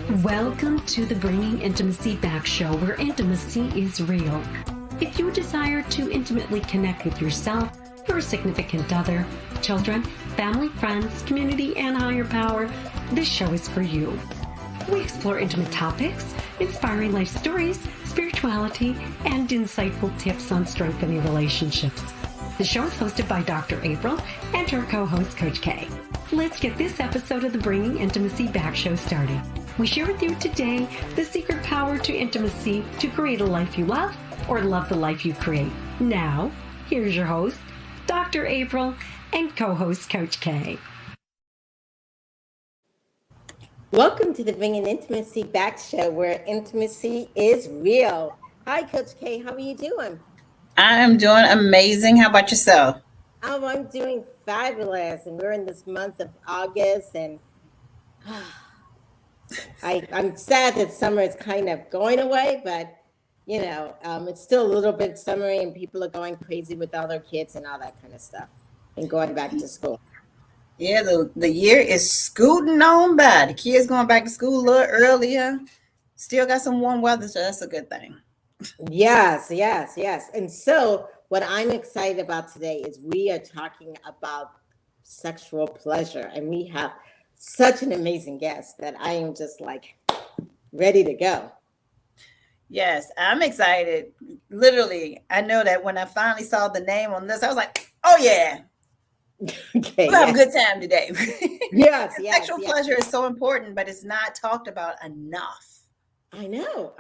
Welcome to the Bringing Intimacy Back show, where intimacy is real. If you desire to intimately connect with yourself, your significant other, children, family, friends, community, and higher power, this show is for you. We explore intimate topics, inspiring life stories, spirituality, and insightful tips on strengthening relationships. The show is hosted by Dr. April and her co-host, Coach K. Let's get this episode of the Bringing Intimacy Back show started. We share with you today the secret power to intimacy to create a life you love or love the life you create. Now, here's your host, Dr. April, and co-host Coach K. Welcome to the Bringing Intimacy Back show, where intimacy is real. Hi, Coach K. How are you doing? I'm doing amazing. How about yourself? Oh, I'm doing fabulous. And we're in this month of August, and I'm sad that summer is kind of going away, but it's still a little bit summery, and people are going crazy with all their kids and all that kind of stuff, and going back to school. Yeah, the year is scooting on by. The kids going back to school a little earlier. Still got some warm weather, so that's a good thing. Yes. And so what I'm excited about today is we are talking about sexual pleasure, and we have such an amazing guest that I am just like ready to go. Yes, I'm excited. Literally, I know that when I finally saw the name on this, I was like, oh yeah. Okay, we'll have a good time today. Yes. Sexual pleasure is so important, but it's not talked about enough. I know.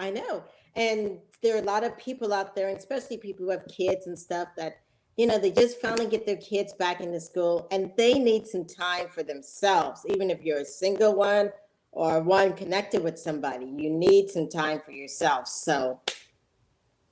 And there are a lot of people out there, and especially people who have kids and stuff, that they just finally get their kids back into school, and they need some time for themselves. Even if you're a single one or one connected with somebody, you need some time for yourself. So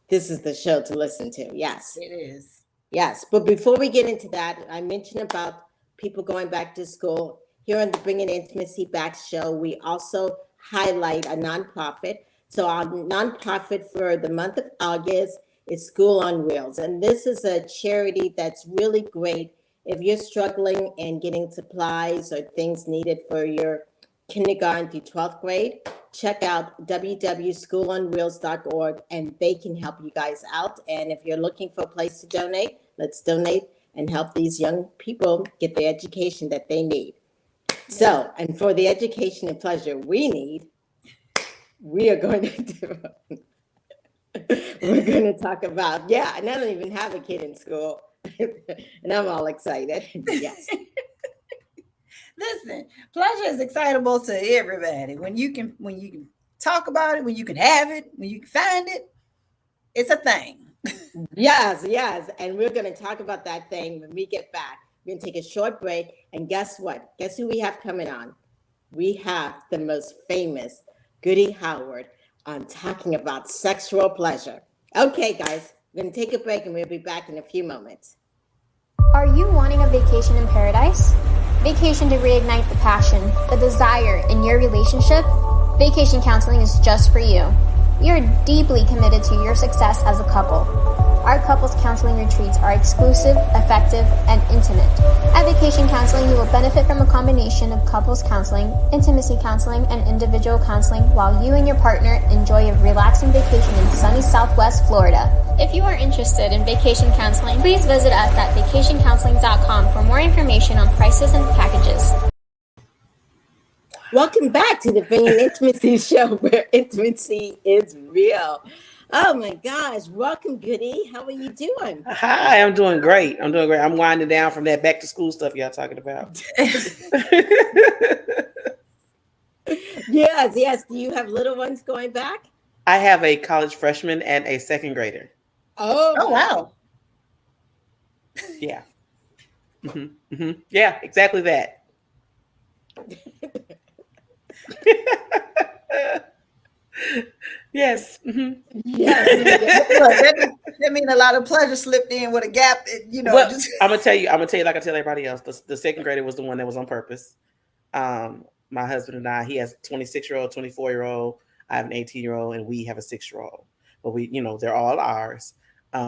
this is the show to listen to. Yes, it is. Yes, but before we get into that, I mentioned about people going back to school. Here on the Bringing Intimacy Back show, we also highlight a nonprofit. So our nonprofit for the month of August is School on Wheels. And this is a charity that's really great if you're struggling and getting supplies or things needed for your kindergarten through 12th grade. Check out www.schoolonwheels.org, and they can help you guys out. And if you're looking for a place to donate, let's donate and help these young people get the education that they need. So, and for the education and pleasure we need, we're going to talk about, and I don't even have a kid in school, and I'm all excited. Yes. Listen, pleasure is excitable to everybody. When you can talk about it, when you can have it, when you can find it, it's a thing. Yes. And we're going to talk about that thing when we get back. We're going to take a short break. And guess what? Guess who we have coming on? We have the most famous Goody Howard on talking about sexual pleasure. Okay, guys, we're going to take a break, and we'll be back in a few moments. Are you wanting a vacation in paradise? Vacation to reignite the passion, the desire in your relationship? Vacation counseling is just for you. We are deeply committed to your success as a couple. Our couples counseling retreats are exclusive, effective, and intimate. At Vacation Counseling, you will benefit from a combination of couples counseling, intimacy counseling, and individual counseling while you and your partner enjoy a relaxing vacation in sunny Southwest Florida. If you are interested in vacation counseling, please visit us at vacationcounseling.com for more information on prices and packages. Welcome back to the Bringing Intimacy show, where intimacy is real. Oh my gosh. Welcome, Goody. How are you doing? Hi, I'm doing great. I'm winding down from that back to school stuff y'all talking about. Yes. Do you have little ones going back? I have a college freshman and a second grader. Oh wow. Yeah. Mm-hmm. Yeah, exactly that. Yes. Mm-hmm. Yes. That means a lot of pleasure slipped in with a gap. Well, I'm gonna tell you like I tell everybody else. The second grader was the one that was on purpose. My husband and I, he has a 26-year-old, 24-year-old. I have an 18-year-old, and we have a 6-year-old. But we, they're all ours.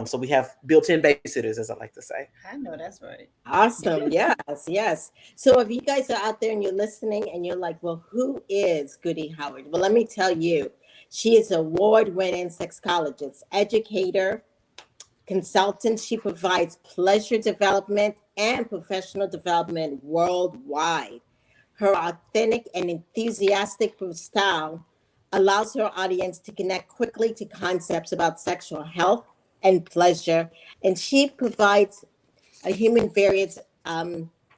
So we have built-in babysitters, as I like to say. I know that's right. Awesome. Yes, yes. So if you guys are out there and you're listening and you're like, well, who is Goody Howard? Well, let me tell you, she is an award-winning sexologist, educator, consultant. She provides pleasure development and professional development worldwide. Her authentic and enthusiastic style allows her audience to connect quickly to concepts about sexual health and pleasure. And she provides a human variance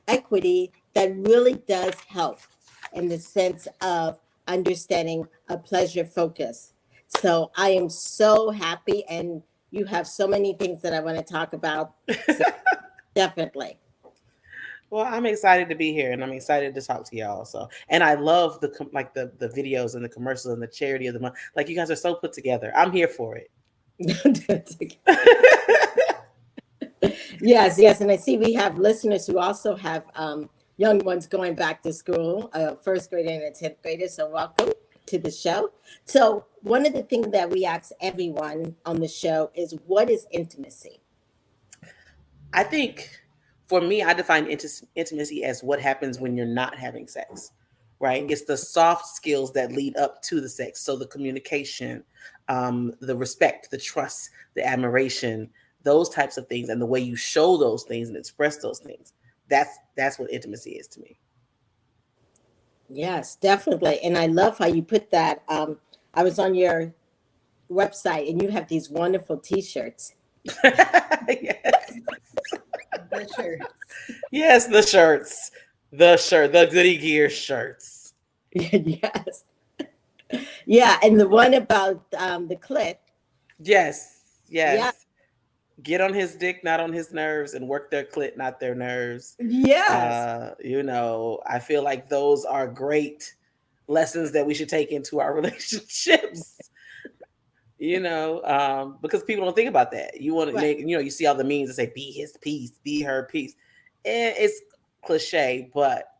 equity that really does help in the sense of understanding a pleasure focus. So I am so happy, and you have so many things that I want to talk about. So definitely. Well, I'm excited to be here, and I'm excited to talk to y'all. So, and I love the videos and the commercials and the charity of the month. Like, you guys are so put together. I'm here for it. Yes, yes. And I see we have listeners who also have young ones going back to school, first grader and a 10th grader. So welcome to the show. So one of the things that we ask everyone on the show is, what is intimacy? I think for me, I define intimacy as what happens when you're not having sex, right? It's the soft skills that lead up to the sex. So the communication, the respect, the trust, the admiration, those types of things, and the way you show those things and express those things. That's what intimacy is to me. Yes, definitely. And I love how you put that. I was on your website and you have these wonderful t-shirts. Yes. The shirt. Yes, the shirts. The Goody Gear shirts. Yes. Yeah, and the one about the clit. Yes. Yes. Yeah. Get on his dick, not on his nerves, and work their clit, not their nerves. Yes. I feel like those are great lessons that we should take into our relationships. Because people don't think about that. You want to make, you see all the memes that say, be his piece, be her piece. And it's cliche, but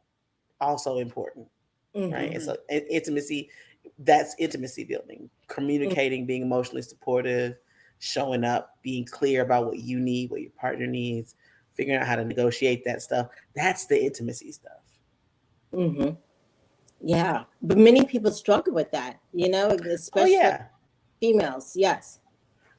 also important, right? And so intimacy, that's intimacy building, communicating, being emotionally supportive, showing up, being clear about what you need, what your partner needs, figuring out how to negotiate that stuff. That's the intimacy stuff. Mm-hmm. Yeah. But many people struggle with that, especially females. Yes.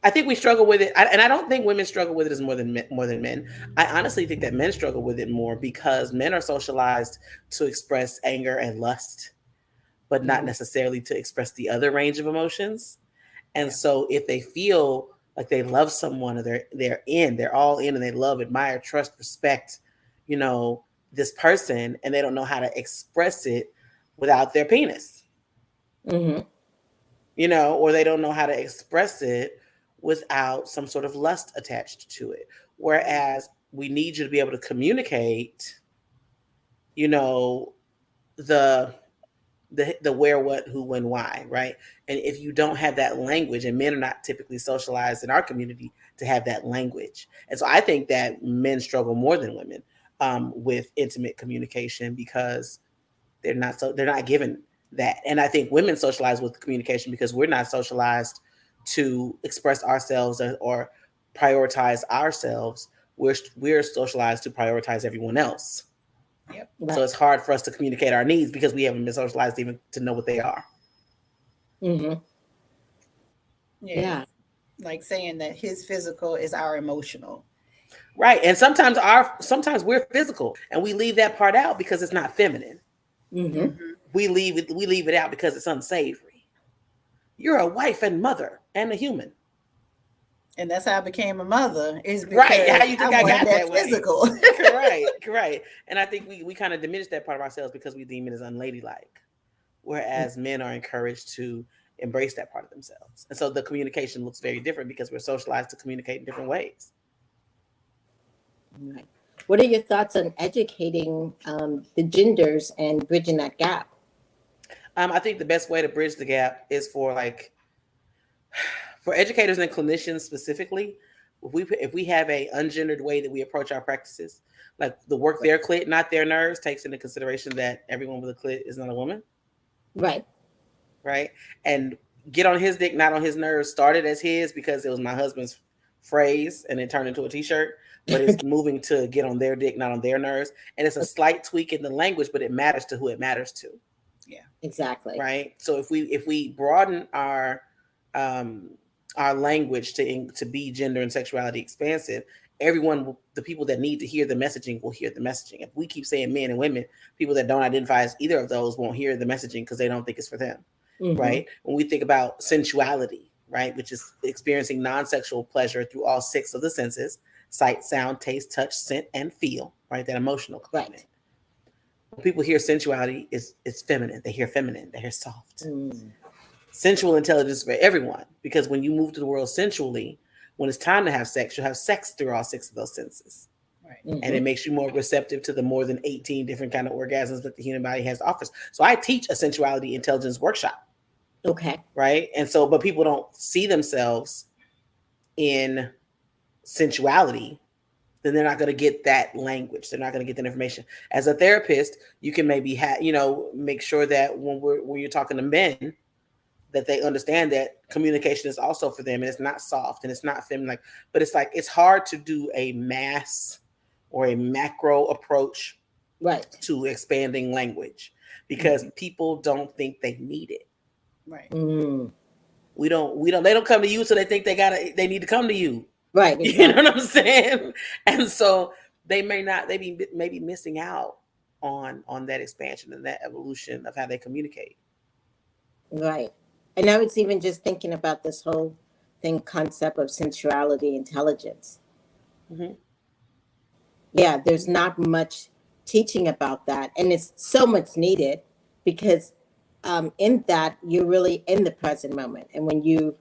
I think we struggle with it. And I don't think women struggle with it as more than men. I honestly think that men struggle with it more because men are socialized to express anger and lust, but not necessarily to express the other range of emotions. And so if they feel like they love someone, or they're all in, and they love, admire, trust, respect, this person, and they don't know how to express it without their penis, or they don't know how to express it without some sort of lust attached to it. Whereas we need you to be able to communicate, the where, what, who, when, why, right? And if you don't have that language, and men are not typically socialized in our community to have that language. And so I think that men struggle more than women with intimate communication because they're not given that. And I think women socialize with communication because we're not socialized to express ourselves or prioritize ourselves. We're socialized to prioritize everyone else. Yep. Right. So it's hard for us to communicate our needs because we haven't been socialized even to know what they are. Mm-hmm. Yeah. Like saying that his physical is our emotional. Right. And sometimes we're physical and we leave that part out because it's not feminine. We leave it out because it's unsavory. You're a wife and mother and a human. And that's how I became a mother. Is because right. How you think I got that physical? Correct. And I think we kind of diminish that part of ourselves because we deem it as unladylike. Whereas men are encouraged to embrace that part of themselves. And so the communication looks very different because we're socialized to communicate in different ways. Right. What are your thoughts on educating the genders and bridging that gap? I think the best way to bridge the gap is for educators and clinicians specifically. If we have a ungendered way that we approach our practices, like the work their clit, not their nerves, takes into consideration that everyone with a clit is not a woman. Right. Right. And get on his dick, not on his nerves, started as his because it was my husband's phrase and then turn into a t-shirt, but it's moving to get on their dick, not on their nerves. And it's a slight tweak in the language, but it matters to who it matters to. Yeah, exactly. Right. So if we broaden our language to be gender and sexuality expansive, the people that need to hear the messaging will hear the messaging. If we keep saying men and women, people that don't identify as either of those won't hear the messaging because they don't think it's for them. Right. When we think about sensuality, right, which is experiencing non-sexual pleasure through all 6 of the senses: sight, sound, taste, touch, scent, and feel, right? That emotional component. Right. When people hear sensuality, it's feminine. They hear feminine. They hear soft. Sensual intelligence for everyone, because when you move to the world sensually, when it's time to have sex, you'll have sex through all 6 of those senses. Right. And it makes you more receptive to the more than 18 different kind of orgasms that the human body has to offer. So I teach a sensuality intelligence workshop. Okay. Right. And so, but people don't see themselves in sensuality, then they're not going to get that language. They're not going to get that information. As a therapist, you can maybe make sure that when you're talking to men, that they understand that communication is also for them, and it's not soft and it's not feminine. But it's hard to do a mass or a macro approach, right, to expanding language, because people don't think they need it. Right. They don't come to you, so they think they need to come to you. Right. Exactly. You know what I'm saying? And so they may be missing out on that expansion and that evolution of how they communicate. Right. And I was even just thinking about this whole concept of sensuality intelligence. Yeah, there's not much teaching about that, and it's so much needed, because in that you're really in the present moment, and when you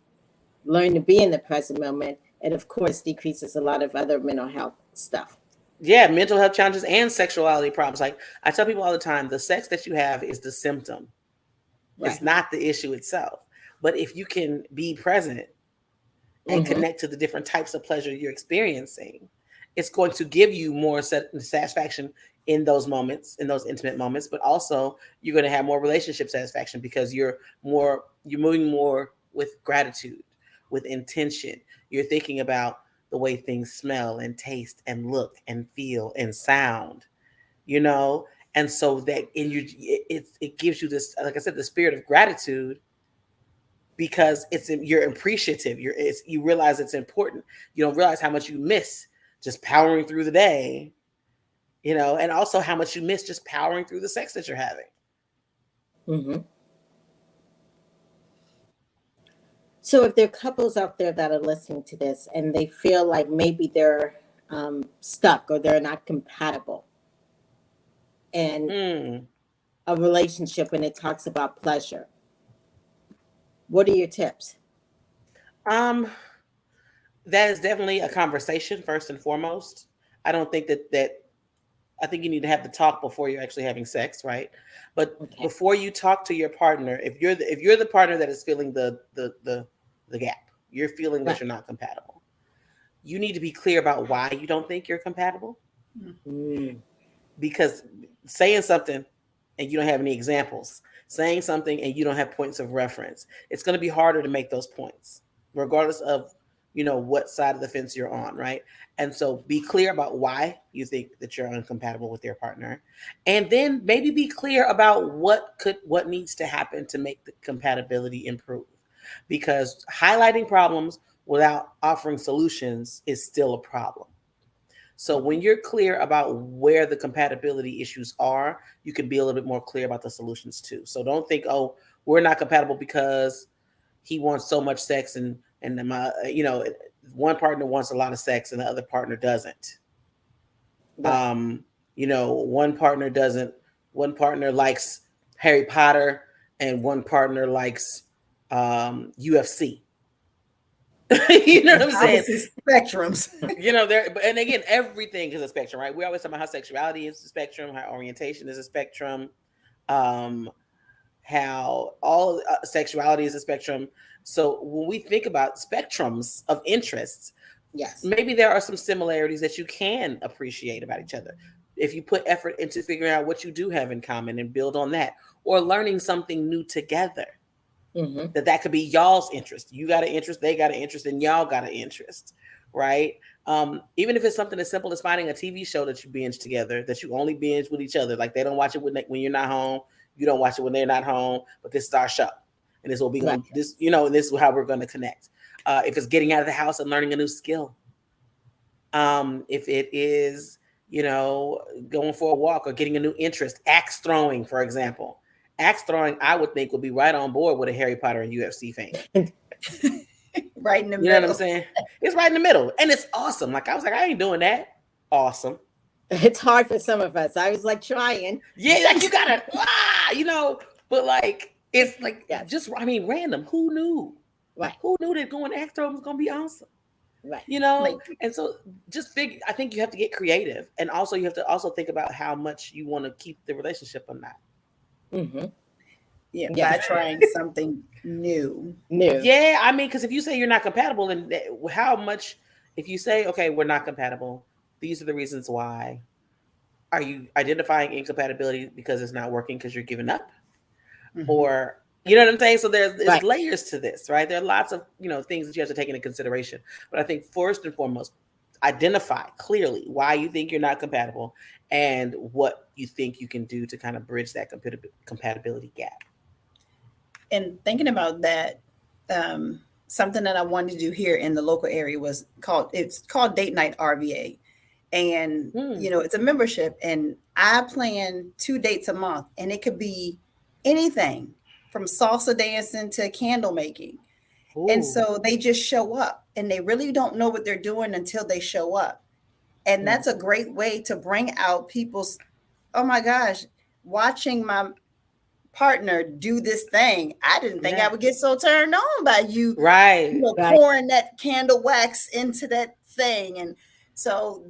learn to be in the present moment, it of course decreases a lot of other mental health stuff. Yeah, mental health challenges and sexuality problems. Like I tell people all the time, the sex that you have is the symptom. Right. It's not the issue itself. But if you can be present and connect to the different types of pleasure you're experiencing, it's going to give you more satisfaction in those moments, in those intimate moments, but also you're going to have more relationship satisfaction because you're moving more with gratitude, with intention. You're thinking about the way things smell and taste and look and feel and sound, and so that it gives you this, like I said, the spirit of gratitude, because you're appreciative. You realize it's important. You don't realize how much you miss just powering through the day, and also how much you miss just powering through the sex that you're having. So if there are couples out there that are listening to this and they feel like maybe they're stuck or they're not compatible in a relationship and it talks about pleasure, what are your tips? That is definitely a conversation first and foremost. I don't think I think you need to have the talk before you're actually having sex, right? But before you talk to your partner, if you're the partner that is feeling the gap, you're feeling that you're not compatible, you need to be clear about why you don't think you're compatible. Because saying something and you don't have any examples, saying something and you don't have points of reference, it's going to be harder to make those points, regardless of what side of the fence you're on, right? And so be clear about why you think that you're incompatible with your partner, and then maybe be clear about what needs to happen to make the compatibility improve, because highlighting problems without offering solutions is still a problem. So when you're clear about where the compatibility issues are, you can be a little bit more clear about the solutions too. So don't think, oh, we're not compatible because he wants so much sex and one partner wants a lot of sex and the other partner doesn't. Right. One partner likes Harry Potter and one partner likes UFC. You know what I'm saying? Spectrums. And again, everything is a spectrum, right? We always talk about how sexuality is a spectrum, how orientation is a spectrum, how all sexuality is a spectrum. So when we think about spectrums of interests, yes, maybe there are some similarities that you can appreciate about each other if you put effort into figuring out what you do have in common and build on that, or learning something new together. That could be y'all's interest. You got an interest, they got an interest, and y'all got an interest, right? Even if it's something as simple as finding a TV show that you binge together, that you only binge with each other. Like they don't watch it when you're not home, you don't watch it when they're not home, but this is our show, and this will be on this, and this is how we're going to connect. If it's getting out of the house and learning a new skill, if it is, going for a walk or getting a new interest, axe throwing, for example. Axe throwing, I would think, would be right on board with a Harry Potter and UFC fan. Right in the middle. You know what I'm saying? It's right in the middle. And it's awesome. Like, I was like, I ain't doing that. Awesome. It's hard for some of us. I was like trying. Yeah, like you gotta, but like, it's like, random. Who knew? Right. Who knew that going axe throwing was going to be awesome? Right. And so just I think you have to get creative. And also you have to also think about how much you want to keep the relationship or not. Mm-hmm. Yeah, by trying something new. Yeah, because if you say you're not compatible, then how much, if you say, okay, we're not compatible, these are the reasons why. Are you identifying incompatibility because it's not working because you're giving up? Mm-hmm. Or, you know what I'm saying? So there's layers to this, right? There are lots of, things that you have to take into consideration. But I think first and foremost, identify clearly why you think you're not compatible and what you think you can do to kind of bridge that compatibility gap. And thinking about that, something that I wanted to do here in the local area was called Date Night RVA. And, it's a membership, and I plan 2 dates a month, and it could be anything from salsa dancing to candle making. Ooh. And so they just show up, and they really don't know what they're doing until they show up. And that's a great way to bring out people's, oh my gosh, watching my partner do this thing. I didn't think I would get so turned on by you, right? Pouring that candle wax into that thing. And so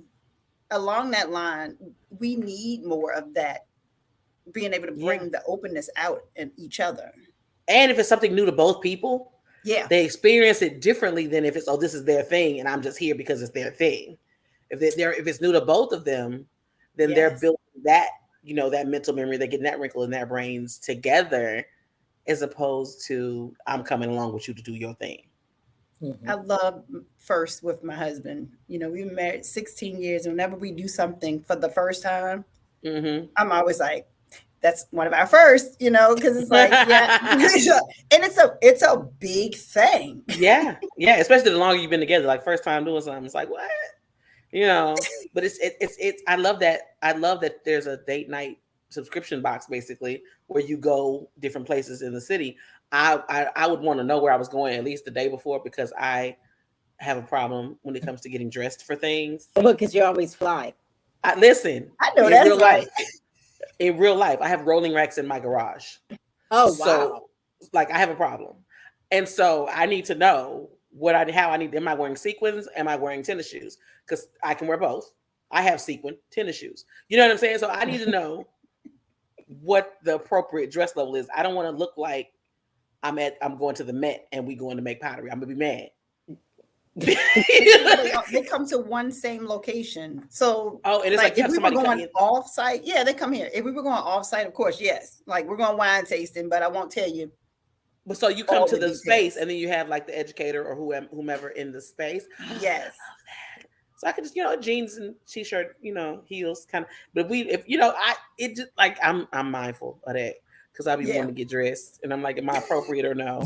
along that line, we need more of that, being able to bring the openness out in each other. And if it's something new to both people, they experience it differently than if it's, this is their thing and I'm just here because it's their thing. If it's new to both of them, then they're building that, that mental memory, they're getting that wrinkle in their brains together, as opposed to I'm coming along with you to do your thing. Mm-hmm. I love first with my husband. We've been married 16 years. And whenever we do something for the first time, I'm always like, that's one of our first, because it's like, and it's a big thing. Yeah. Especially the longer you've been together, like first time doing something, it's like, what? But it's I love that there's a date night subscription box basically where you go different places in the city. I would want to know where I was going at least the day before, because I have a problem when it comes to getting dressed for things. Well, because you always fly. Listen, I know that's right. In real life, I have rolling racks in my garage. Oh, wow. Like I have a problem. And so I need to know am I wearing sequins? Am I wearing tennis shoes? Because I can wear both. I have sequin tennis shoes. You know what I'm saying? So I need to know what the appropriate dress level is. I don't want to look like I'm going to the Met and we going to make pottery. I'm gonna be mad. They come to one same location. So it is like if we were going off site, they come here. If we were going off site, of course, yes. Like we're going wine tasting, but I won't tell you. But so you come to the space and then you have like the educator or whomever in the space. Yes. I love that. So I could just, jeans and t-shirt, heels kind of. But I'm mindful of that because I be wanting to get dressed and I'm like, am I appropriate or no?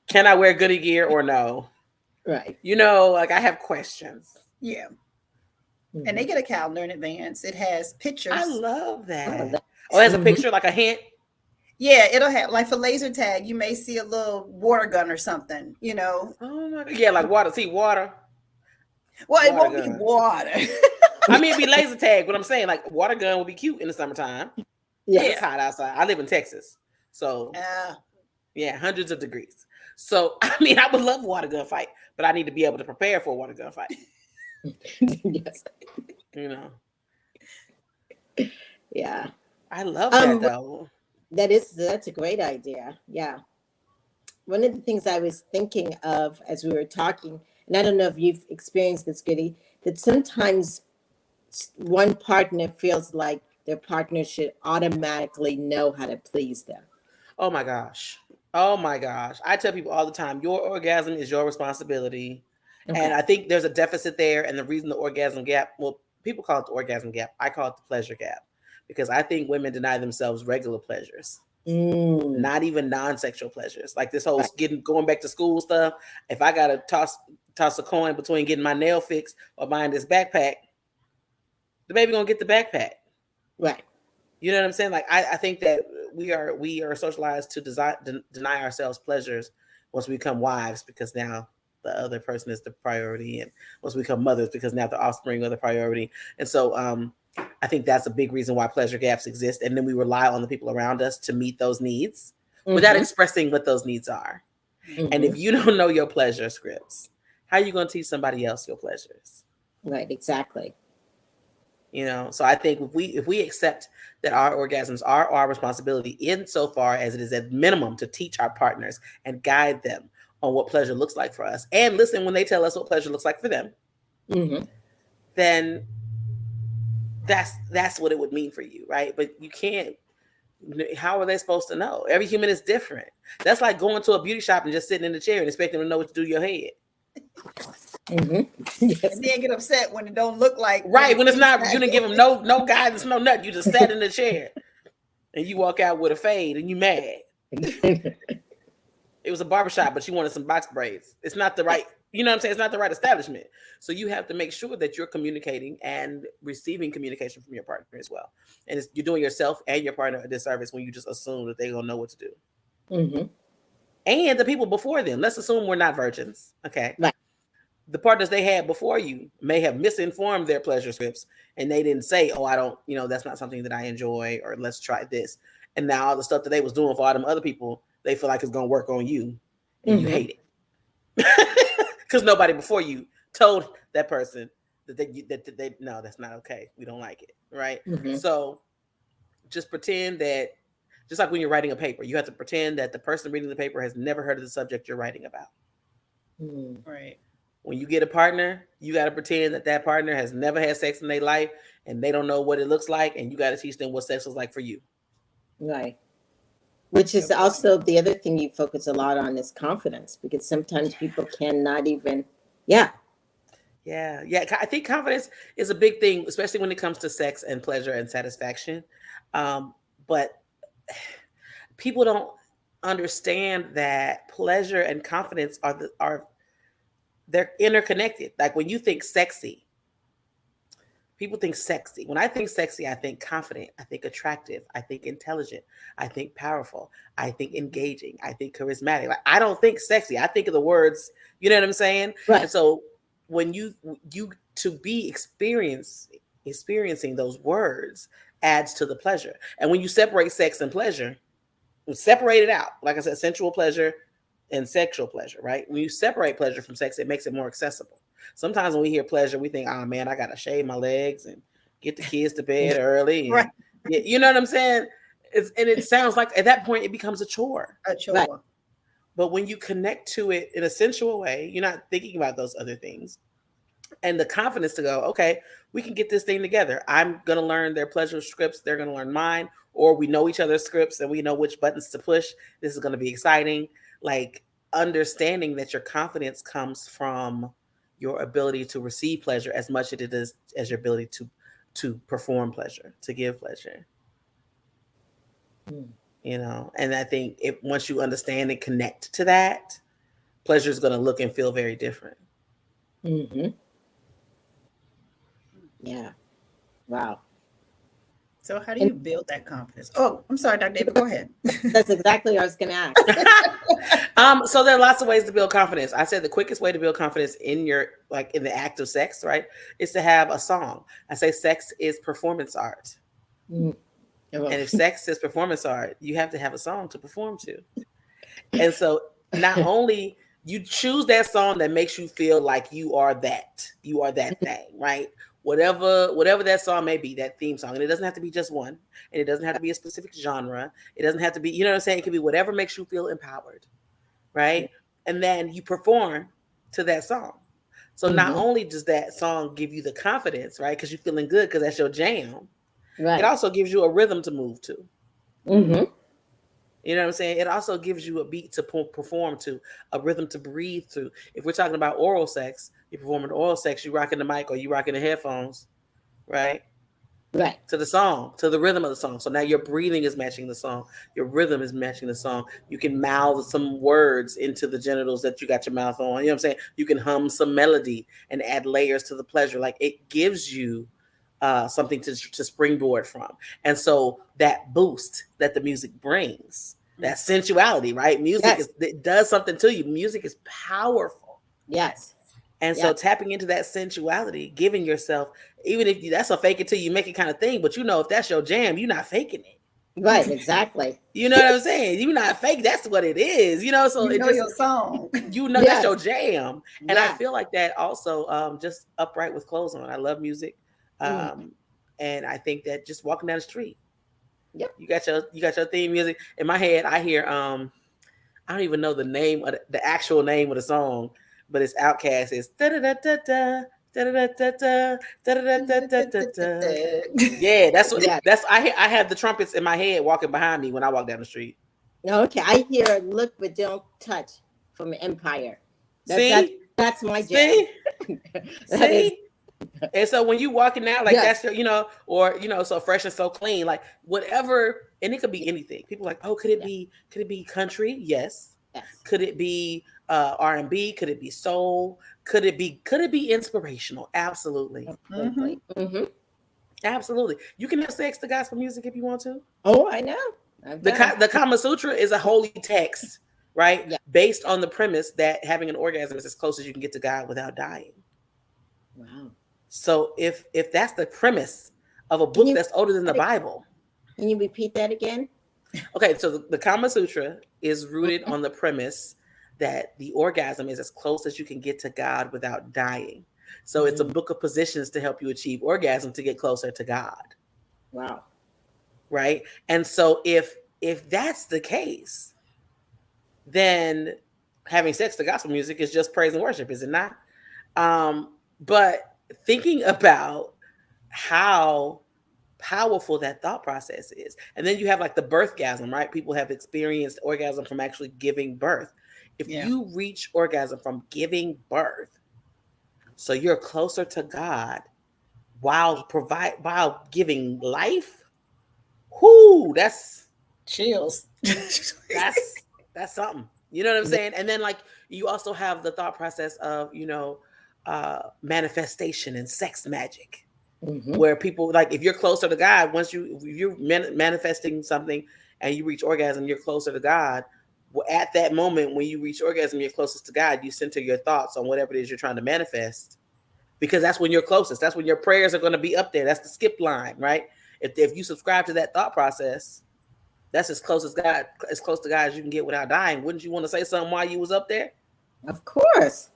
Can I wear Goody gear or no? Right. Like I have questions. Yeah. Mm-hmm. And they get a calendar in advance. It has pictures. I love that. Oh, it has a picture, like a hint. Yeah, it'll have, like for laser tag, you may see a little water gun or something, Oh my God. Yeah, like water. See, water. Well, it won't be water. I mean, it'd be laser tag, but I'm saying like water gun would be cute in the summertime. Yeah. It's hot outside. I live in Texas. So, hundreds of degrees. So, I mean, I would love a water gun fight, but I need to be able to prepare for a water gun fight. Yes. Yeah. I love that though. That's a great idea. Yeah. One of the things I was thinking of as we were talking, and I don't know if you've experienced this, Goody, that sometimes one partner feels like their partner should automatically know how to please them. Oh my gosh. I tell people all the time, your orgasm is your responsibility. Okay. And I think there's a deficit there. And the reason the orgasm gap, well, people call it the orgasm gap. I call it the pleasure gap, because I think women deny themselves regular pleasures, not even non-sexual pleasures. Like this whole going back to school stuff. If I got to toss a coin between getting my nail fixed or buying this backpack, the baby gonna get the backpack. Right. You know what I'm saying? Like I think that we are socialized to deny ourselves pleasures once we become wives, because now the other person is the priority, and once we become mothers, because now the offspring are the priority. And so I think that's a big reason why pleasure gaps exist. And then we rely on the people around us to meet those needs without expressing what those needs are. And if you don't know your pleasure scripts, how are you going to teach somebody else your pleasures? Right, exactly. You know, so I think if we accept that our orgasms are our responsibility, insofar as it is at minimum to teach our partners and guide them on what pleasure looks like for us, and listen when they tell us what pleasure looks like for them, then that's what it would mean for you, right? But you can't. How are they supposed to know? Every human is different. That's like going to a beauty shop and just sitting in the chair and expecting them to know what to do to your head. Yes. And then get upset when it don't look like when it's not. You didn't give them no guidance, no nothing. You just sat in the chair and you walk out with a fade and you mad. It was a barbershop, but you wanted some box braids. It's not the right, you know what I'm saying? It's not the right establishment. So you have to make sure that you're communicating and receiving communication from your partner as well. And you're doing yourself and your partner a disservice when you just assume that they're going to know what to do. And the people before them, let's assume we're not virgins. Okay. Right. The partners they had before you may have misinformed their pleasure scripts, and they didn't say, oh, I don't, that's not something that I enjoy, or let's try this. And now all the stuff that they was doing for all them other people, they feel like it's going to work on you, and you hate it. Because nobody before you told that person that they no, that's not okay. We don't like it. Right. So just pretend that, just like when you're writing a paper, you have to pretend that the person reading the paper has never heard of the subject you're writing about. Right. When you get a partner, you got to pretend that partner has never had sex in their life and they don't know what it looks like. And you got to teach them what sex is like for you. Right. Which is also the other thing you focus a lot on is confidence, because sometimes people cannot even, Yeah. I think confidence is a big thing, especially when it comes to sex and pleasure and satisfaction. But people don't understand that pleasure and confidence they're interconnected. Like when you think sexy, people think sexy. When I think sexy, I think confident, I think attractive, I think intelligent, I think powerful, I think engaging, I think charismatic. Like I don't think sexy. I think of the words, you know what I'm saying? Right. And so when you to be experiencing those words adds to the pleasure. And when you separate sex and pleasure, separate it out. Like I said, sensual pleasure and sexual pleasure, right? When you separate pleasure from sex, it makes it more accessible. Sometimes when we hear pleasure, we think, oh man, I got to shave my legs and get the kids to bed early. And, right. You know what I'm saying? And it sounds like at that point, it becomes a chore. Right. But when you connect to it in a sensual way, you're not thinking about those other things. And the confidence to go, okay, we can get this thing together. I'm going to learn their pleasure scripts. They're going to learn mine. Or we know each other's scripts and we know which buttons to push. This is going to be exciting. Like understanding that your confidence comes from your ability to receive pleasure as much as it is as your ability to perform pleasure, to give pleasure. And I think once you understand and connect to that, pleasure is going to look and feel very different. Yeah. Wow. So how do you build that confidence? Oh, I'm sorry, Dr. David, go ahead. That's exactly what I was going to ask. So there are lots of ways to build confidence. I said the quickest way to build confidence in the act of sex, right, is to have a song. I say sex is performance art. And if sex is performance art, you have to have a song to perform to. And so not only you choose that song that makes you feel like you are that thing, right? Whatever that song may be, that theme song. And it doesn't have to be just one. And it doesn't have to be a specific genre. It doesn't have to be, you know what I'm saying? It can be whatever makes you feel empowered, right? And then you perform to that song. So not only does that song give you the confidence, right? Because you're feeling good because that's your jam. Right. It also gives you a rhythm to move to. You know what I'm saying? It also gives you a beat to perform to, a rhythm to breathe to. If we're talking about oral sex, you're performing oral sex, you rocking the mic or you rocking the headphones, right? Right. To the song, to the rhythm of the song. So now your breathing is matching the song. Your rhythm is matching the song. You can mouth some words into the genitals that you got your mouth on. You know what I'm saying? You can hum some melody and add layers to the pleasure. Like it gives you something to springboard from. And so that boost that the music brings, that sensuality, right? Music it does something to you. Music is powerful. Yes. And so tapping into that sensuality, giving yourself, even if that's a fake it till you make it kind of thing, but if that's your jam, you're not faking it. Right, exactly. You know what I'm saying? You're not fake. That's what it is. So you know your song. That's your jam. And I feel like that also just upright with clothes on. I love music. And I think that just walking down the street. Yep. You got your theme music. In my head, I hear I don't even know the name of the actual name of the song, but it's Outkast. It's da da da da da da da da da da da da da. Yeah, that's what. That's I have the trumpets in my head walking behind me when I walk down the street. Okay, I hear "Look but Don't Touch" from Empire. That's my jam. See. And so when you walking out like that's or so fresh and so clean, like whatever, and it could be anything. People are like, oh, could it be country? Yes. Could it be R&B? Could it be soul? Could it be inspirational? Absolutely. Absolutely. You can have sex to gospel music if you want to. Oh, I know. The Kama Sutra is a holy text, right? Yeah. Based on the premise that having an orgasm is as close as you can get to God without dying. Wow. So if that's the premise of a book that's older than the Bible. Can you repeat that again? Okay, so the Kama Sutra is rooted on the premise that the orgasm is as close as you can get to God without dying. So it's a book of positions to help you achieve orgasm to get closer to God. Wow. Right? And so if that's the case, then having sex to gospel music is just praise and worship, is it not? But thinking about how powerful that thought process is. And then you have like the birthgasm, right? People have experienced orgasm from actually giving birth. If you reach orgasm from giving birth, so you're closer to God while giving life, that's chills. that's something. You know what I'm saying? And then like you also have the thought process of, manifestation and sex magic, where people like if you're closer to God, once you're manifesting something and you reach orgasm, you're closer to God. Well, at that moment when you reach orgasm, you're closest to God. You center your thoughts on whatever it is you're trying to manifest, because that's when you're closest. That's when your prayers are going to be up there. That's the skip line, right? If you subscribe to that thought process, that's as close to God as you can get without dying. Wouldn't you want to say something while you was up there? Of course.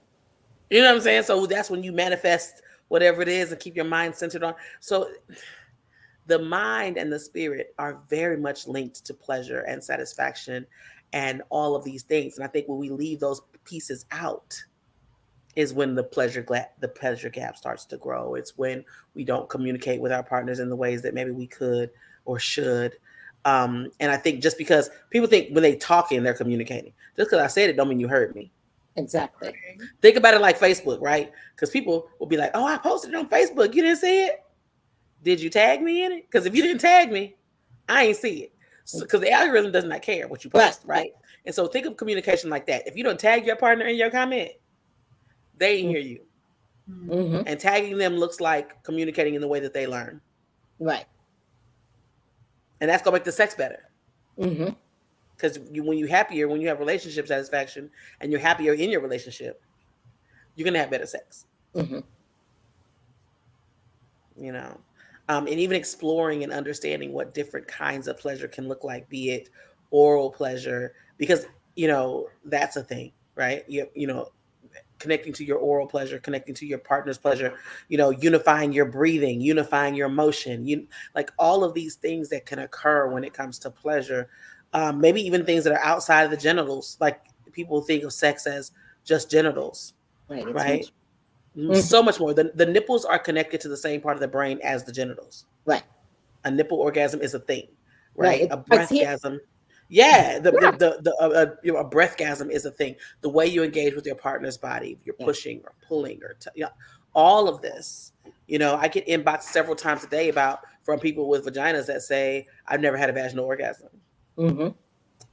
You know what I'm saying? So that's when you manifest whatever it is and keep your mind centered on. So the mind and the spirit are very much linked to pleasure and satisfaction and all of these things. And I think when we leave those pieces out is when the pleasure gap starts to grow. It's when we don't communicate with our partners in the ways that maybe we could or should. And I think just because people think when they talking, they're communicating. Just because I said it don't mean you heard me. Exactly. Think about it like Facebook, right? Because people will be like, oh, I posted it on Facebook. You didn't see it? Did you tag me in it? Because if you didn't tag me, I ain't see it. Because the algorithm does not care what you post, right? And so think of communication like that. If you don't tag your partner in your comment, they ain't hear you. And tagging them looks like communicating in the way that they learn. Right. And that's going to make the sex better. Because when you're happier, when you have relationship satisfaction and you're happier in your relationship, you're going to have better sex. And even exploring and understanding what different kinds of pleasure can look like, be it oral pleasure, because, that's a thing, right? Connecting to your oral pleasure, connecting to your partner's pleasure, unifying your breathing, unifying your motion, like all of these things that can occur when it comes to pleasure. Maybe even things that are outside of the genitals. Like people think of sex as just genitals, right? So much more. The nipples are connected to the same part of the brain as the genitals. Right. A nipple orgasm is a thing, right? A breathgasm Yeah, a breathgasm is a thing. The way you engage with your partner's body, you're pushing or pulling or all of this. I get inboxed several times a day from people with vaginas that say, "I've never had a vaginal orgasm,"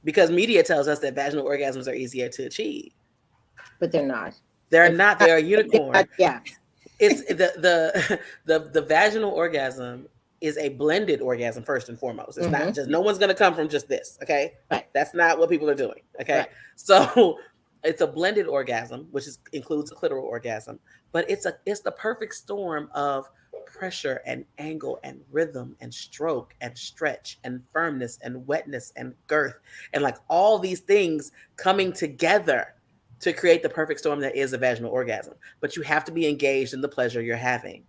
because media tells us that vaginal orgasms are easier to achieve, but they're not. They're not. They're a unicorn. Yeah, it's the vaginal orgasm is a blended orgasm first and foremost. It's not just, no one's going to come from just this. Okay. Right. That's not what people are doing. Okay. Right. So it's a blended orgasm, which includes a clitoral orgasm, but it's the perfect storm of pressure and angle and rhythm and stroke and stretch and firmness and wetness and girth and like all these things coming together to create the perfect storm that is a vaginal orgasm. But you have to be engaged in the pleasure you're having.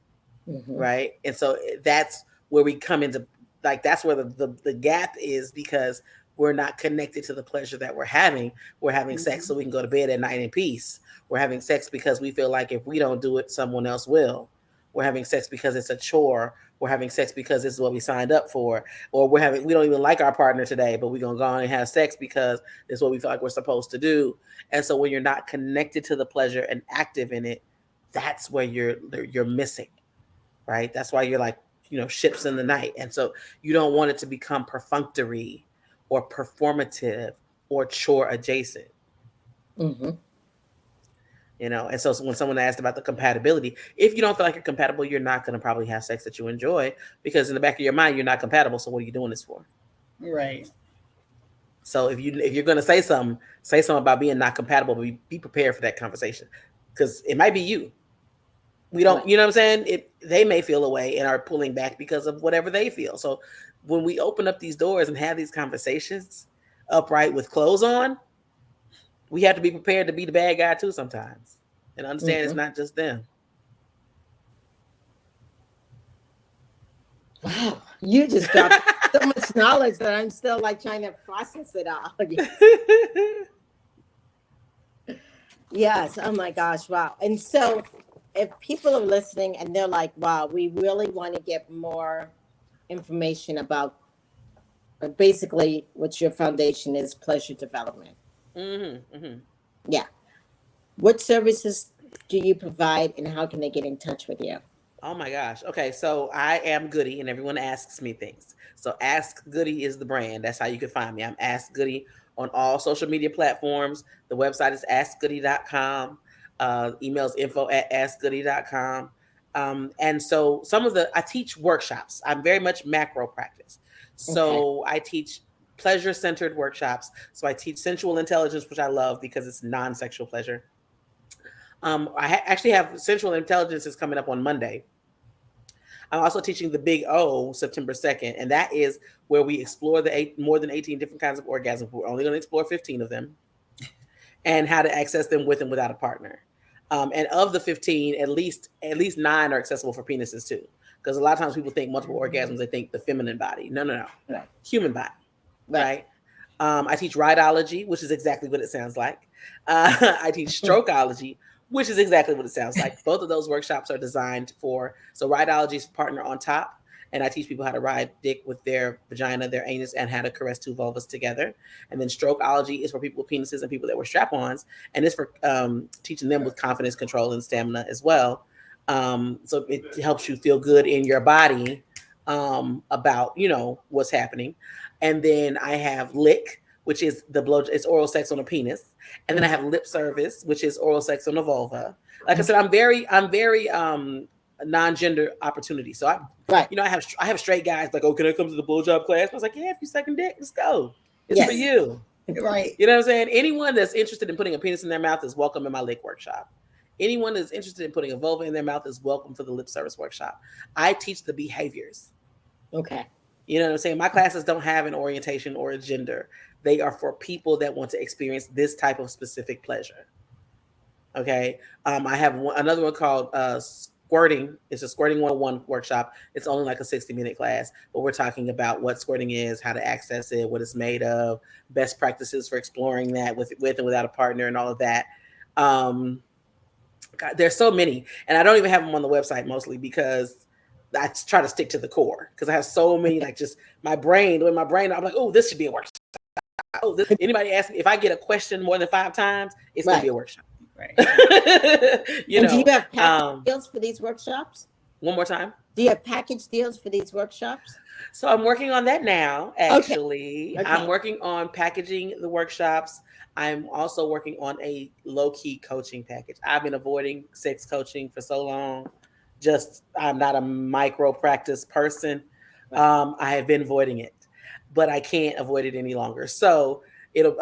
Right. And so that's where we come into, like, that's where the gap is, because we're not connected to the pleasure that we're having. We're having sex so we can go to bed at night in peace. We're having sex because we feel like if we don't do it, someone else will. We're having sex because it's a chore. We're having sex because this is what we signed up for. Or we don't even like our partner today, but we're going to go on and have sex because it's what we feel like we're supposed to do. And so when you're not connected to the pleasure and active in it, that's where you're missing, right? That's why you're like, ships in the night. And so you don't want it to become perfunctory or performative or chore adjacent. And so when someone asked about the compatibility, if you don't feel like you're compatible, you're not going to probably have sex that you enjoy, because in the back of your mind, you're not compatible. So what are you doing this for? Right. So if you're going to say something about being not compatible, but be prepared for that conversation, because it might be you. We don't, you know what I'm saying? They may feel away and are pulling back because of whatever they feel. So when we open up these doors and have these conversations upright with clothes on, we have to be prepared to be the bad guy too sometimes, and understand it's not just them. Wow, you just got so much knowledge that I'm still like trying to process it all. Yes. Oh my gosh. Wow. And so if people are listening and they're like, wow, we really want to get more information about basically what your foundation is, pleasure development. Yeah. What services do you provide, and how can they get in touch with you? Oh my gosh. Okay. So I am Goody, and everyone asks me things. So Ask Goody is the brand. That's how you can find me. I'm Ask Goody on all social media platforms. The website is askgoody.com. Emails info@askgoody.com. And so I teach workshops. I'm very much macro practice. So I teach pleasure-centered workshops. So I teach sensual intelligence, which I love because it's non-sexual pleasure. I actually have sensual intelligence is coming up on Monday. I'm also teaching the Big O September 2nd, and that is where we explore the more than 18 different kinds of orgasms. We're only going to explore 15 of them, and how to access them with and without a partner. And of the 15, at least 9 are accessible for penises too. Because a lot of times people think multiple orgasms, they think the feminine body. No. Right. Human body. Right. I teach rideology, which is exactly what it sounds like. I teach strokeology, which is exactly what it sounds like. Both of those workshops are designed so rideology is partner on top. And I teach people how to ride dick with their vagina, their anus, and how to caress 2 vulvas together. And then strokeology is for people with penises and people that wear strap-ons. And it's for teaching them with confidence, control, and stamina as well. So it helps you feel good in your body about, what's happening. And then I have lick, which is it's oral sex on a penis. And then I have lip service, which is oral sex on a vulva. Like I said, I'm very non-gender opportunity. So I have straight guys like, oh, can I come to the blowjob class? I was like, yeah, if you sucking dick, let's go. It's for you. Right. You know what I'm saying? Anyone that's interested in putting a penis in their mouth is welcome in my lick workshop. Anyone that's interested in putting a vulva in their mouth is welcome for the lip service workshop. I teach the behaviors. Okay. You know what I'm saying? My classes don't have an orientation or a gender. They are for people that want to experience this type of specific pleasure. Okay. I have another one called squirting. It's a squirting 101 workshop. It's only like a 60-minute class, but we're talking about what squirting is, how to access it, what it's made of, best practices for exploring that with and without a partner, and all of that. God, there's so many, and I don't even have them on the website mostly because I try to stick to the core, because I have so many, like just my brain, I'm like, oh, this should be a workshop. Anybody ask me if I get a question more than 5 times, it's going to be a workshop. Right. Do you have package deals for these workshops? One more time. Do you have package deals for these workshops? So I'm working on that now, actually. Okay. I'm working on packaging the workshops. I'm also working on a low-key coaching package. I've been avoiding sex coaching for so long. I'm not a micro practice person. I have been avoiding it, but I can't avoid it any longer. So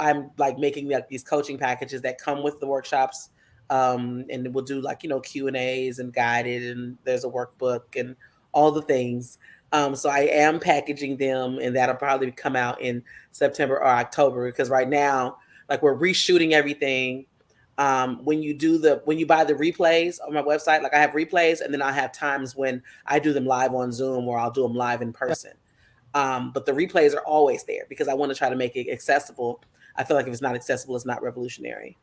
I'm like making like these coaching packages that come with the workshops. And we'll do like, Q&As and guided, and there's a workbook and all the things. So I am packaging them, and that'll probably come out in September or October, because right now, like, we're reshooting everything. When you buy the replays on my website, like I have replays, and then I have times when I do them live on Zoom, or I'll do them live in person. But the replays are always there because I want to try to make it accessible. I feel like if it's not accessible, it's not revolutionary.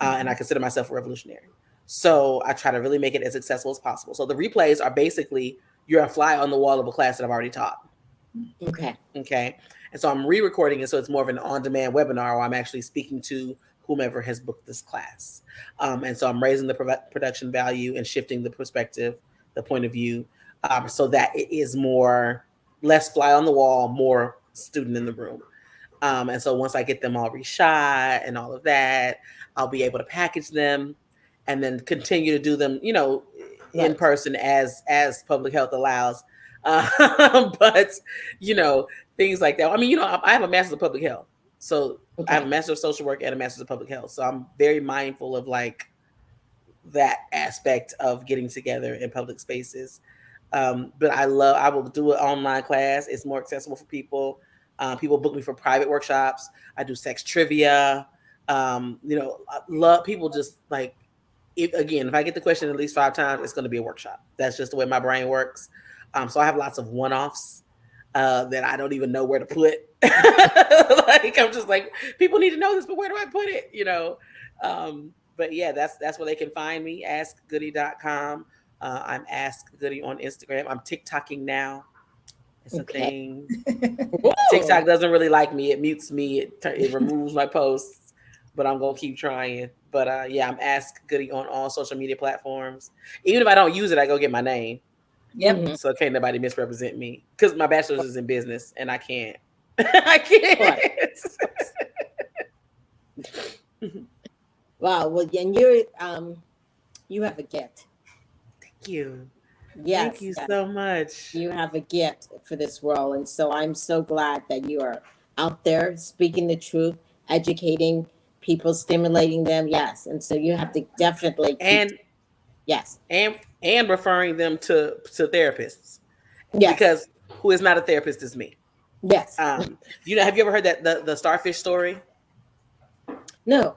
And I consider myself a revolutionary. So I try to really make it as accessible as possible. So the replays are basically, you're a fly on the wall of a class that I've already taught. Okay. And so I'm re-recording it, so it's more of an on-demand webinar where I'm actually speaking to whomever has booked this class. And so I'm raising the production value and shifting the perspective, the point of view, so that it is less fly on the wall, more student in the room. And so once I get them all reshot and all of that, I'll be able to package them and then continue to do them, in person as public health allows. But, things like that. I mean, I have a master's of public health. So I have a master's of social work and a master's of public health. So I'm very mindful of like that aspect of getting together in public spaces. But I will do an online class. It's more accessible for people. People book me for private workshops. I do sex trivia. I love people just like, if I get the question at least 5 times, it's going to be a workshop. That's just the way my brain works. So I have lots of one-offs that I don't even know where to put. Like, I'm just like, people need to know this, but where do I put it? But yeah, that's where they can find me, askgoody.com. I'm Ask Goody on Instagram. I'm TikToking now. It's a thing. TikTok doesn't really like me. It mutes me. It removes my posts, but I'm going to keep trying. But yeah, I'm Ask Goody on all social media platforms. Even if I don't use it, I go get my name. Yep. So can't nobody misrepresent me, because my bachelor's is in business and I can't. I can't. Wow. Well, and you have a gift. Thank you. Yes. Thank you so much. You have a gift for this world. And so I'm so glad that you are out there speaking the truth, educating people, stimulating them. Yes. And so you have to definitely and referring them to therapists. Yes. Because who is not a therapist is me. Yes. Have you ever heard that the starfish story? No.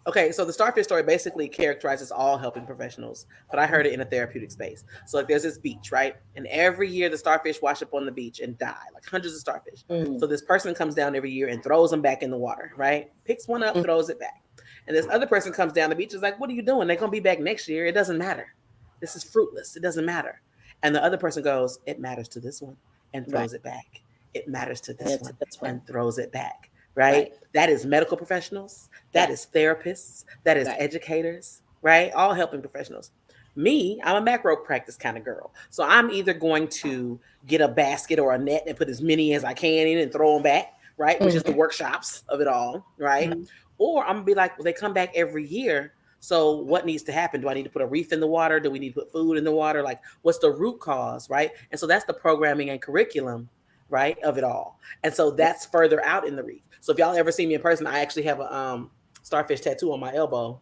Okay, so the starfish story basically characterizes all helping professionals, but I heard it in a therapeutic space. So like, there's this beach, right? And every year the starfish wash up on the beach and die, like hundreds of starfish. So this person comes down every year and throws them back in the water, right? Picks one up, throws it back. And this other person comes down the beach, is like, what are you doing? They're going to be back next year. It doesn't matter. This is fruitless. It doesn't matter. And the other person goes, it matters to this one, and throws it back. It matters to this one and throws it back. Right? That is medical professionals. That is therapists. That is educators, right? All helping professionals. Me, I'm a macro practice kind of girl. So I'm either going to get a basket or a net and put as many as I can in and throw them back, right? Which is the workshops of it all, right? Or I'm gonna be like, well, they come back every year. So what needs to happen? Do I need to put a reef in the water? Do we need to put food in the water? Like, what's the root cause, right? And so that's the programming and curriculum, right, of it all. And so that's further out in the reef. So if y'all ever see me in person, I actually have a starfish tattoo on my elbow.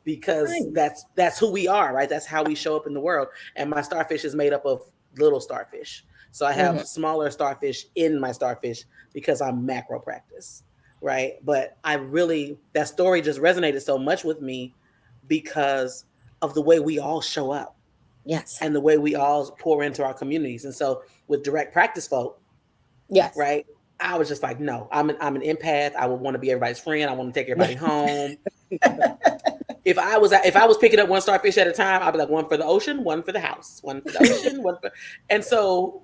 Because that's who we are, right? That's how we show up in the world. And my starfish is made up of little starfish. So I have smaller starfish in my starfish because I'm macro practice, right? But that story just resonated so much with me because of the way we all show up. Yes. And the way we all pour into our communities. And so with direct practice folk, right? I was just like, no, I'm an empath. I would want to be everybody's friend. I want to take everybody home. If I was picking up one starfish at a time, I'd be like, one for the ocean, one for the house, one for the ocean, one for. And so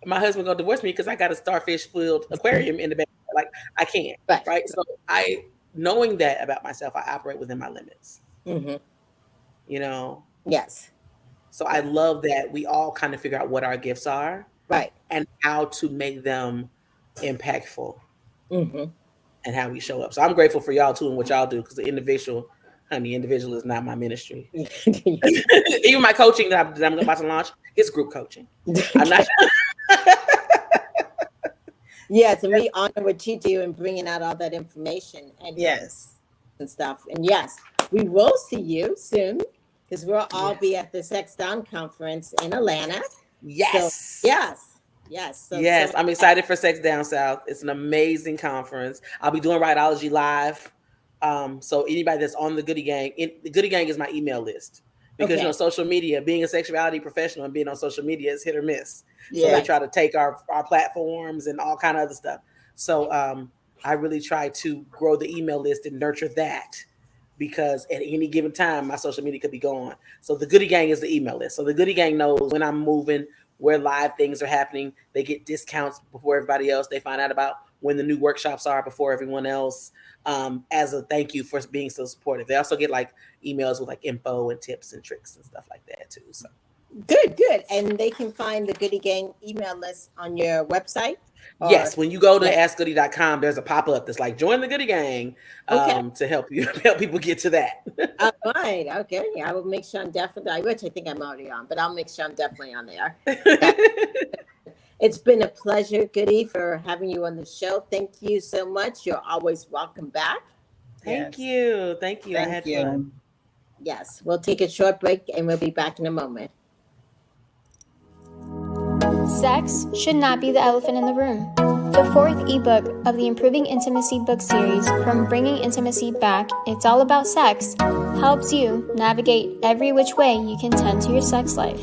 my husband gonna divorce me because I got a starfish filled aquarium in the backyard. Like I can't. Right. So knowing that about myself, I operate within my limits. Mm-hmm. You know? Yes. So I love that we all kind of figure out what our gifts are. Right. And how to make them impactful. Mm-hmm. And how we show up. So I'm grateful for y'all too and what y'all do, because the individual is not my ministry. Even my coaching that I'm about to launch, it's group coaching. I'm not. Yes, and we honor what you do and bringing out all that information and and stuff. And yes, we will see you soon, because we'll all be at the Sex Down conference in Atlanta. Yes. So, yes. So, I'm excited for Sex Down South. It's an amazing conference. I'll be doing Rideology Live. So anybody that's on the Goody Gang, the Goody Gang is my email list. Because you know, social media, being a sexuality professional and being on social media is hit or miss. So they try to take our platforms and all kind of other stuff. So I really try to grow the email list and nurture that, because at any given time my social media could be gone. So the Goody Gang is the email list. So the Goody Gang knows when I'm moving, where live things are happening. They get discounts before everybody else. They find out about when the new workshops are before everyone else, as a thank you for being so supportive. They also get like emails with like info and tips and tricks and stuff like that too. So good. And they can find the Goody Gang email list on your website? Yes, when you go to askgoody.com, there's a pop-up that's like join the Goody Gang, to help people get to that. All right. Okay. I will make sure I'm definitely, which I think I'm already on, but I'll make sure I'm definitely on there. It's been a pleasure, Goody, for having you on the show. Thank you so much. You're always welcome back. Thank you. I had fun. Yes. We'll take a short break and we'll be back in a moment. Sex should not be the elephant in the room. The fourth ebook of the Improving Intimacy book series, From Bringing Intimacy Back, It's All About Sex, helps you navigate every which way you can tend to your sex life.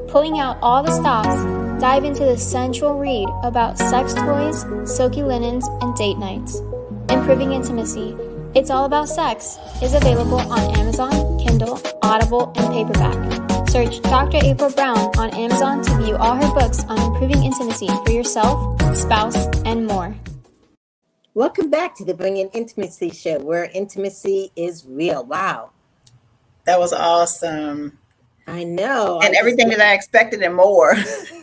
Pulling out all the stops, dive into the sensual read about sex toys, silky linens, and date nights. Improving Intimacy, It's All About Sex is available on Amazon, Kindle, Audible, and paperback. Search Dr. April Brown on Amazon to view all her books on improving intimacy for yourself, spouse, and more. Welcome back to the Bringing Intimacy show, where intimacy is real. Wow. That was awesome. I know. And everything that I expected and more.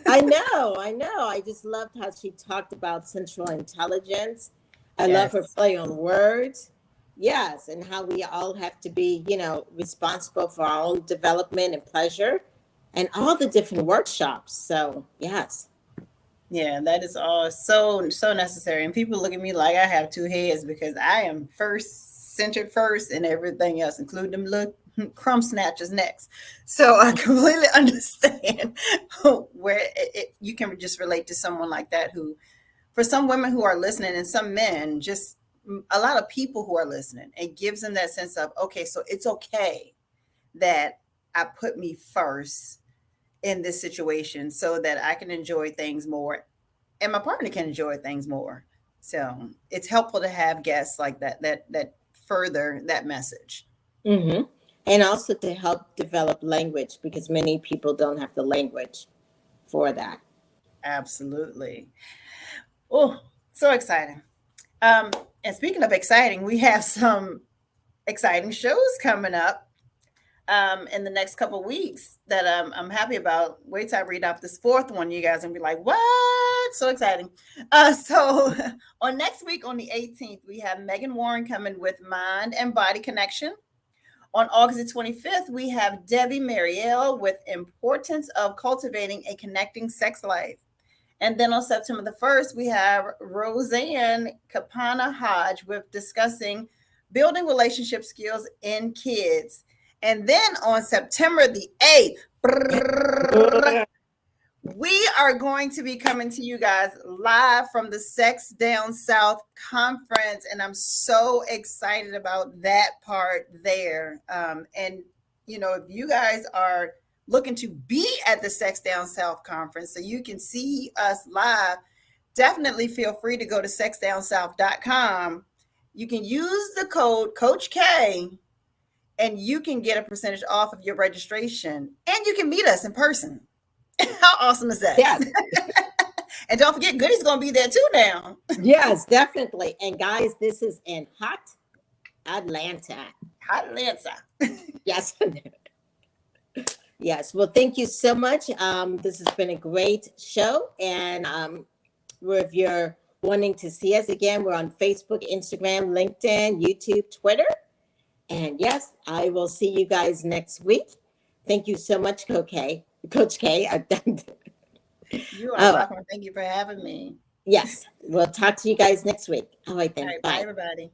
I know. I just loved how she talked about sensual intelligence. I love her play on words. Yes, and how we all have to be, responsible for our own development and pleasure, and all the different workshops. So, yes. Yeah, that is all so necessary. And people look at me like I have two heads, because I am centered first and everything else, including them little crumb snatchers next. So I completely understand where you can just relate to someone like that, who, for some women who are listening and some men, just a lot of people who are listening, it gives them that sense of, okay, so it's okay that I put me first in this situation so that I can enjoy things more and my partner can enjoy things more. So it's helpful to have guests like that further that message. Mm-hmm. And also to help develop language, because many people don't have the language for that. Absolutely. Oh, so exciting. And speaking of exciting, we have some exciting shows coming up in the next couple of weeks that I'm happy about. Wait till I read off this fourth one, you guys, and be like, what? So exciting. So on next week, on the 18th, we have Megan Warren coming with Mind and Body Connection. On August the 25th, we have Debbie Marielle with Importance of Cultivating a Connecting Sex Life. And then on September the 1st, we have Roseanne Kapana Hodge with discussing building relationship skills in kids. And then on September the 8th, we are going to be coming to you guys live from the Sex Down South conference. And I'm so excited about that part there. And, if you guys are looking to be at the Sex Down South conference so you can see us live, definitely feel free to go to sexdownsouth.com. You can use the code Coach K and you can get a percentage off of your registration, and you can meet us in person. How awesome is that? Yes. And don't forget, Goody's going to be there too now. Yes, definitely. And guys, this is in hot Atlanta. Hot Atlanta. Yes. Yes. Well, thank you so much. This has been a great show. And if you're wanting to see us again, we're on Facebook, Instagram, LinkedIn, YouTube, Twitter. And yes, I will see you guys next week. Thank you so much, Coach K. You are welcome. Thank you for having me. Yes. We'll talk to you guys next week. All right, then. All right, bye, everybody.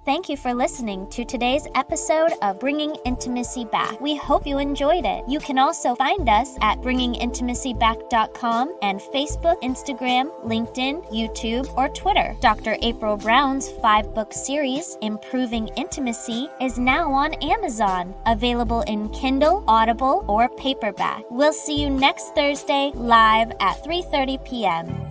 Thank you for listening to today's episode of Bringing Intimacy Back. We hope you enjoyed it. You can also find us at bringingintimacyback.com and Facebook, Instagram, LinkedIn, YouTube, or Twitter. Dr. April Brown's 5-book series, Improving Intimacy, is now on Amazon, available in Kindle, Audible, or paperback. We'll see you next Thursday live at 3:30 p.m.